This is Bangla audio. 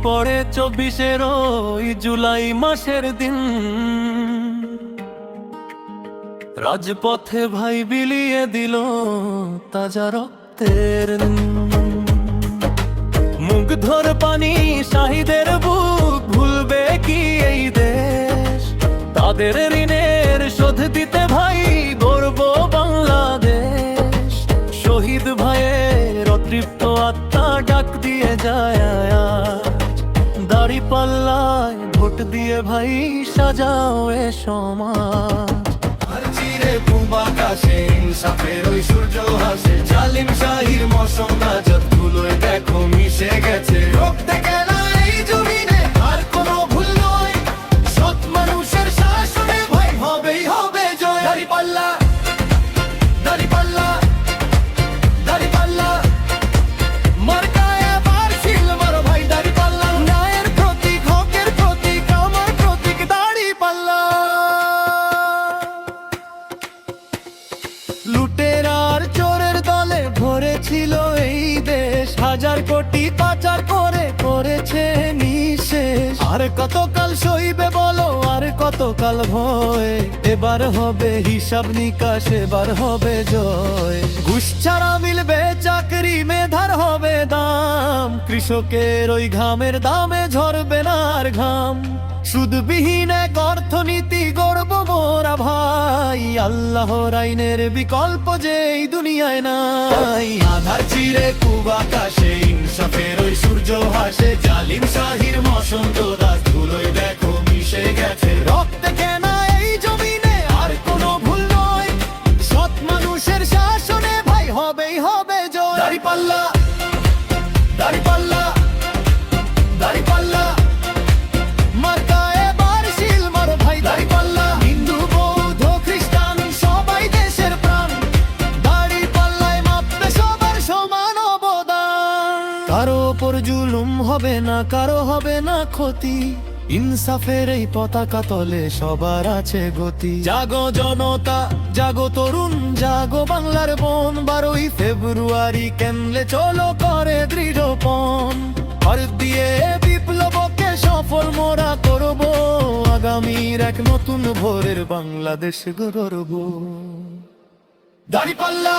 পড়ে 24-এর ওই জুলাই মাসের দিন, রাজপথে ভাই বিলিয়ে দিল তাজা রক্তের মুগ্ধর পানি শাহিদের বুক, ভুলবে কি এই দেশ? তাদের ঋণের শোধ দিতে ভাই গর্ব বাংলাদেশ। শহীদ ভাইয়ের অতৃপ্ত আত্মা ডাক দিয়ে যায় দাঁড়িপাল্লায় ভোট দিয়ে ভাই সাজাও এ সমাজ। চিরে পূব আকাশে ইনসাফের ওই সূর্য হাসে, জালিম শাহির মশম নাজত গুলোয় দেখো মিশে গেছে রক্তে খেলা এই জমিনে। আর কোনো ভুল নয়, সৎ মানুষের শাসনে ভাই হবেই হবে জয়। দাঁড়িপাল্লা দাঁড়িপাল্লা দাঁড়িপাল্লা মার্কায় এবার শিল মারো ভাই। দাঁড়িপাল্লা ন্যায়ের প্রতীক, হকের প্রতীক, আমার প্রতীক দাঁড়িপাল্লা। লুটেরার চোরের দলে ভরেছিল এই দেশ, হাজার কোটি পাচার করে করেছে নিঃশেষ। আর কতকাল সইবে বলো, আর কতকাল ভয়? এবার হবে হিসাব নিকাশ, এবার হবে জয়। ঘুষ ছাড়া মিলবে চাকরি, মেধার হবে দাম, কৃষকের ওই ঘামের দামে ঝরবে না আর ঘাম। সুদবিহীন এক অর্থনীতি গড়ব মোরা ভাই, আল্লাহর আইনের বিকল্প যে এই দুনিয়ায় নাই। আধার চিরে পূব আকাশে ইনসাফের ওই সূর্য হাসে, জালিম শাহির মসন্ত দাস ধুলোয় দেখো মিশে গেছে রক্তে কেনা এই জমিনে। আর কোনো ভুল নয়, সৎ মানুষের শাসনে ভাই হবেই হবে জয়। দাঁড়িপাল্লা দাঁড়িপাল্লা দাঁড়িপাল্লা মার্কা এবার শিল মারো ভাই। দাঁড়িপাল্লা হিন্দু বৌদ্ধ খ্রিস্টান সবাই দেশের প্রাণ, দাঁড়িপাল্লায় মাপবে সবার সমান অবদান। কারো ওপর জুলুম হবে না, কারো হবে না ক্ষতি, ইনসাফের এই পতাকা তলে সবার আছে গতি। জাগো জনতা, জাগো তরুণ, জাগো বাংলার বোন, 12ই ফেব্রুয়ারি কেন্দ্রে চলো করে দৃঢ়পণ। আর দিয়ে বিপ্লবকে সফল মোরা করব, আগামীর এক নতুন ভোরের বাংলাদেশ গড়ব। দাঁড়িপাল্লা